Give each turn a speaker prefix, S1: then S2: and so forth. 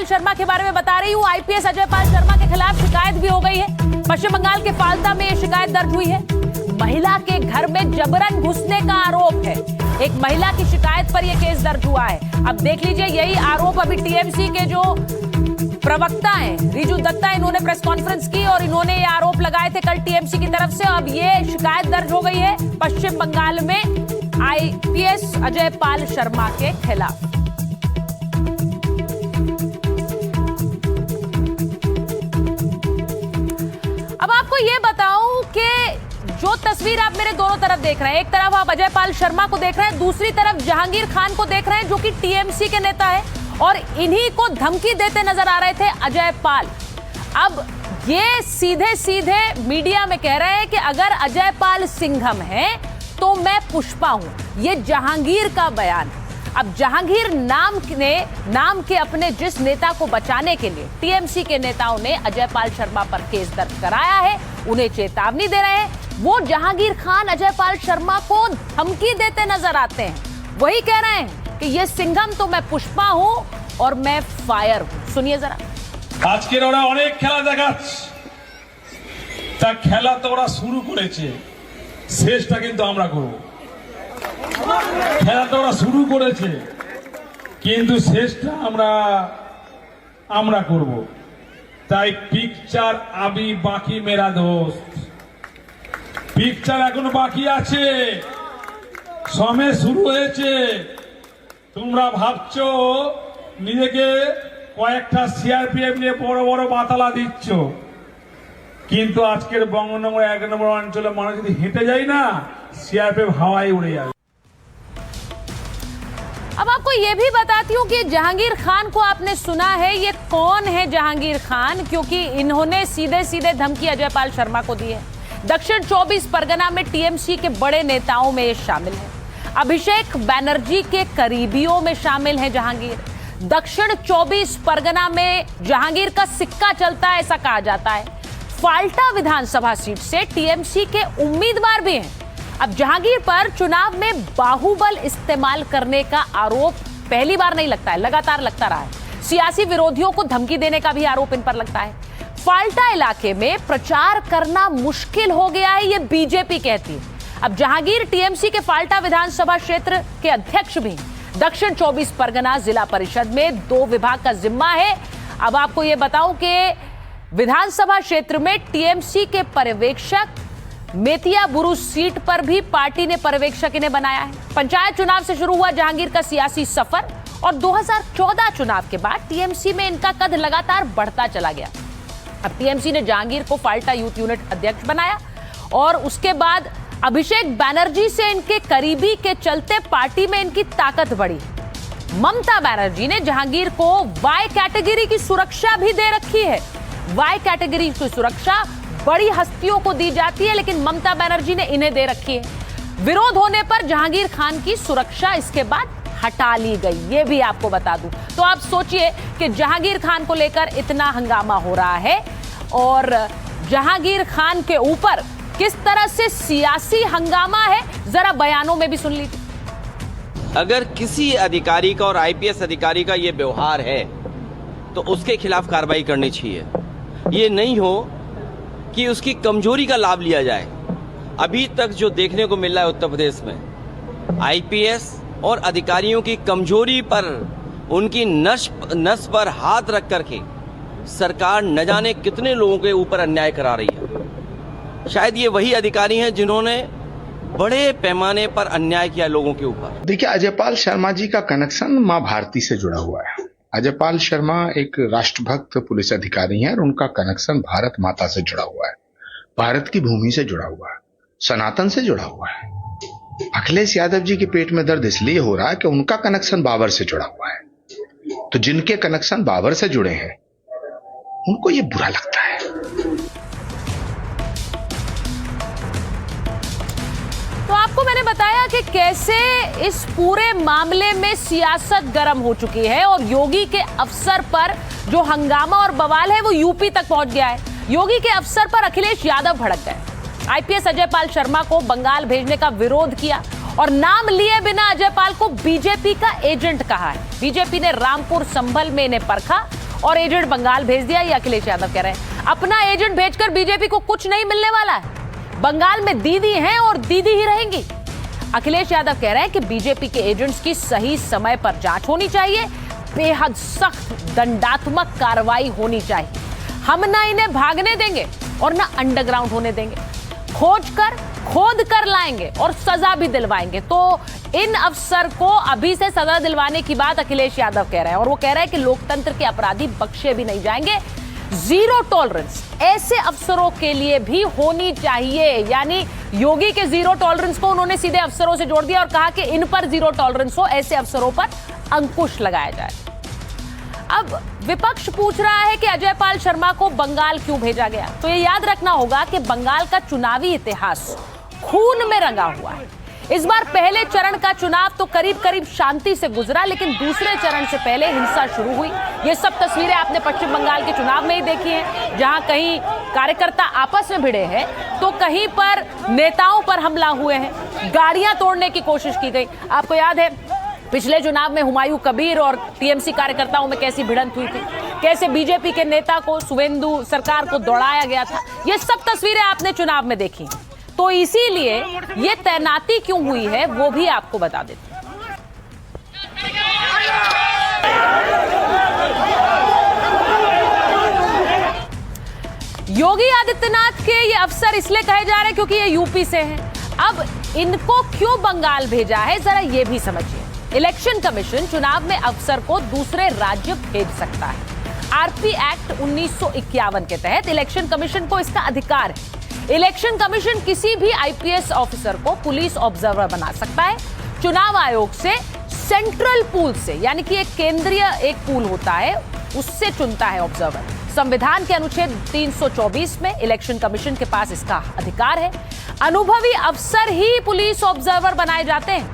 S1: पाल शर्मा के बारे में बता रही हूँ। आईपीएस अजय पाल शर्मा के खिलाफ शिकायत भी हो गई है। पश्चिम बंगाल के फाल्ता में यह शिकायत दर्ज हुई है। महिला के घर में जबरन घुसने का आरोप है। एक महिला की शिकायत पर यह केस दर्ज हुआ है। अब देख लीजिए, यही आरोप अभी टीएमसी के जो प्रवक्ता हैं रिजू दत्ता, इन्होंने प्रेस कॉन्फ्रेंस की और इन्होंने ये आरोप लगाए थे कल टीएमसी की तरफ से। अब ये शिकायत दर्ज हो गई है पश्चिम बंगाल में आईपीएस अजय पाल शर्मा के खिलाफ। अब आपको ये बताऊं कि जो तस्वीर आप मेरे दोनों तरफ देख रहे हैं, एक तरफ आप अजय पाल शर्मा को देख रहे हैं, दूसरी तरफ जहांगीर खान को देख रहे हैं जो कि टीएमसी के नेता है और इन्हीं को धमकी देते नजर आ रहे थे अजय पाल। अब ये सीधे सीधे मीडिया में कह रहे हैं कि अगर अजय पाल सिंघम है तो मैं पुष्पा हूं। ये जहांगीर का बयान है। अब जहांगीर नाम के अपने जिस नेता को बचाने के लिए टीएमसी के नेताओं ने अजय पाल शर्मा पर केस दर्ज कराया है, उन्हें चेतावनी दे रहे हैं। वो जहांगीर खान अजय पाल शर्मा को धमकी देते नजर आते हैं। वही कह रहे हैं कि ये सिंघम तो मैं पुष्पा हूं और मैं फायर हूं। सुनिए जरा।
S2: আজকের ওরা অনেক খেলা দেখাচ্ছে, তা খেলা তো ওরা শুরু করেছে, শেষটা কিন্তু আমরা করব। খেলা তো ওরা শুরু করেছে, কিন্তু শেষটা আমরা করব। তাই পিকচার আবি বাকি মেরা দোস্ত, পিকচার এখনো বাকি আছে, সময় শুরু হয়েছে। তোমরা ভাবছো নিজেকে কয়েকটা সিআরপিএফ নিয়ে বড় বড় বাতালা দিচ্ছ, কিন্তু আজকের বঙ্গনগর 1 নম্বর অঞ্চলে মানুষ যদি হেঁটে যায় না, সিআরপিএফ হাওয়ায় उड़े जाए।
S1: अब आपको यह भी बताती हूं कि जहांगीर खान को आपने सुना है। ये कौन है जहांगीर खान, क्योंकि इन्होंने सीधे सीधे धमकी अजय पाल शर्मा को दी है। दक्षिण 24 परगना में टीएमसी के बड़े नेताओं में ये शामिल है। अभिषेक बैनर्जी के करीबियों में शामिल है जहांगीर। दक्षिण 24 परगना में जहांगीर का सिक्का चलता है, ऐसा कहा जाता है। फाल्टा विधानसभा सीट से टीएमसी के उम्मीदवार भी हैं। अब जहांगीर पर चुनाव में बाहुबल इस्तेमाल करने का आरोप पहली बार नहीं लगता है, लगातार लगता रहा है। सियासी विरोधियों को धमकी देने का भी आरोप इन पर लगता है। फाल्टा इलाके में प्रचार करना मुश्किल हो गया है, ये बीजेपी कहती है। अब जहांगीर टीएमसी के फाल्टा विधानसभा क्षेत्र के अध्यक्ष भी। दक्षिण 24 परगना जिला परिषद में 2 विभाग का जिम्मा है। अब आपको यह बताऊं कि विधानसभा क्षेत्र में टीएमसी के पर्यवेक्षक मेतिया बुरुज सीट पर भी पार्टी ने पर्यवेक्षक इन्हें बनाया है। पंचायत चुनाव से शुरू हुआ जहांगीर का सियासी सफर और 2014 चुनाव के बाद टीएमसी में इनका कद लगातार बढ़ता चला गया। अब टीएमसी ने जहांगीर को फाल्टा यूथ यूनिट अध्यक्ष बनाया और उसके बाद अभिषेक बैनर्जी से इनके करीबी के चलते पार्टी में इनकी ताकत बढ़ी। ममता बनर्जी ने जहांगीर को वाई कैटेगरी की सुरक्षा भी दे रखी है। वाई कैटेगरी की सुरक्षा बड़ी हस्तियों को दी जाती है, लेकिन ममता बनर्जी ने इन्हें दे रखी है। विरोध होने पर जहांगीर खान की सुरक्षा इसके बाद हटा ली गई, ये भी आपको बता दूं। तो आप सोचिए कि जहांगीर खान को लेकर इतना हंगामा हो रहा है और जहांगीर खान के ऊपर किस तरह से सियासी हंगामा है, जरा बयानों में भी सुन लीजिए।
S3: अगर किसी अधिकारी का और आईपीएस अधिकारी का ये व्यवहार है तो उसके खिलाफ कार्रवाई करनी चाहिए। ये नहीं हो कि उसकी कमजोरी का लाभ लिया जाए। अभी तक जो देखने को मिल रहा है उत्तर प्रदेश में, आईपीएस और अधिकारियों की कमजोरी पर, उनकी नस पर हाथ रख करके सरकार न जाने कितने लोगों के ऊपर अन्याय करा रही है। शायद ये वही अधिकारी हैं जिन्होंने बड़े पैमाने पर अन्याय किया लोगों के ऊपर।
S4: देखिए, अजय पाल शर्मा जी का कनेक्शन मां भारती से जुड़ा हुआ है। अजय पाल शर्मा एक राष्ट्रभक्त पुलिस अधिकारी हैं और उनका कनेक्शन भारत माता से जुड़ा हुआ है, भारत की भूमि से जुड़ा हुआ है, सनातन से जुड़ा हुआ है। अखिलेश यादव जी के पेट में दर्द इसलिए हो रहा है कि उनका कनेक्शन बाबर से जुड़ा हुआ है। तो जिनके कनेक्शन बाबर से जुड़े हैं उनको ये बुरा लगता है।
S1: तो आपको मैंने बताया कि कैसे इस पूरे मामले में सियासत गर्म हो चुकी है और योगी के अफसर पर जो हंगामा और बवाल है वो यूपी तक पहुंच गया है। योगी के अफसर पर अखिलेश यादव भड़क गए। आईपीएस अजय पाल शर्मा को बंगाल भेजने का विरोध किया और नाम लिए बिना अजय पाल को बीजेपी का एजेंट कहा है। बीजेपी ने रामपुर संभल में इन्हें परखा और एजेंट बंगाल भेज दिया, ये अखिलेश यादव कह रहे हैं। अपना एजेंट भेजकर बीजेपी को कुछ नहीं मिलने वाला है। बंगाल में दीदी हैं और दीदी ही रहेंगी। अखिलेश यादव कह रहे हैं कि बीजेपी के एजेंट्स की सही समय पर जांच होनी चाहिए, बेहद सख्त दंडात्मक कार्रवाई होनी चाहिए। हम ना इन्हें भागने देंगे और ना अंडरग्राउंड होने देंगे, खोद कर लाएंगे और सजा भी दिलवाएंगे। तो इन अफसर को अभी से सजा दिलवाने की बात अखिलेश यादव कह रहे हैं, और वो कह रहे हैं कि लोकतंत्र के अपराधी बख्शे भी नहीं जाएंगे। जीरो टॉलरेंस ऐसे अफसरों के लिए भी होनी चाहिए। यानी योगी के जीरो टॉलरेंस को उन्होंने सीधे अफसरों से जोड़ दिया और कहा कि इन पर जीरो टॉलरेंस हो, ऐसे अफसरों पर अंकुश लगाया जाए। अब विपक्ष पूछ रहा है कि अजय पाल शर्मा को बंगाल क्यों भेजा गया। तो ये याद रखना होगा कि बंगाल का चुनावी इतिहास खून में रंगा हुआ है। इस बार पहले चरण का चुनाव तो करीब शांति से गुजरा, लेकिन दूसरे चरण से पहले हिंसा शुरू हुई। ये सब तस्वीरें आपने पश्चिम बंगाल के चुनाव में ही देखी हैं, जहां कहीं कार्यकर्ता आपस में भिड़े हैं तो कहीं पर नेताओं पर हमला हुए हैं, गाड़ियां तोड़ने की कोशिश की गई। आपको याद है पिछले चुनाव में हुमायूं कबीर और टीएमसी कार्यकर्ताओं में कैसी भिड़ंत हुई थी, कैसे बीजेपी के नेता को, शुवेंदु सरकार को दौड़ाया गया था। ये सब तस्वीरें आपने चुनाव में देखी। तो इसीलिए ये तैनाती क्यों हुई है वो भी आपको बता देते हैं। योगी आदित्यनाथ के ये अफसर इसलिए कहे जा रहे हैं क्योंकि ये यूपी से हैं। अब इनको क्यों बंगाल भेजा है, जरा ये भी समझिए। इलेक्शन कमीशन चुनाव में अफसर को दूसरे राज्य भेज सकता है। आरपी एक्ट 1951 के तहत इलेक्शन कमीशन को इसका अधिकार है। इलेक्शन कमीशन किसी भी आईपीएस ऑफिसर को पुलिस ऑब्जर्वर बना सकता है। चुनाव आयोग से सेंट्रल पूल से, यानी कि एक केंद्रीय एक पूल होता है, उससे चुनता है ऑब्जर्वर। संविधान के अनुच्छेद 324 में इलेक्शन कमीशन के पास इसका अधिकार है। अनुभवी अफसर ही पुलिस ऑब्जर्वर बनाए जाते हैं।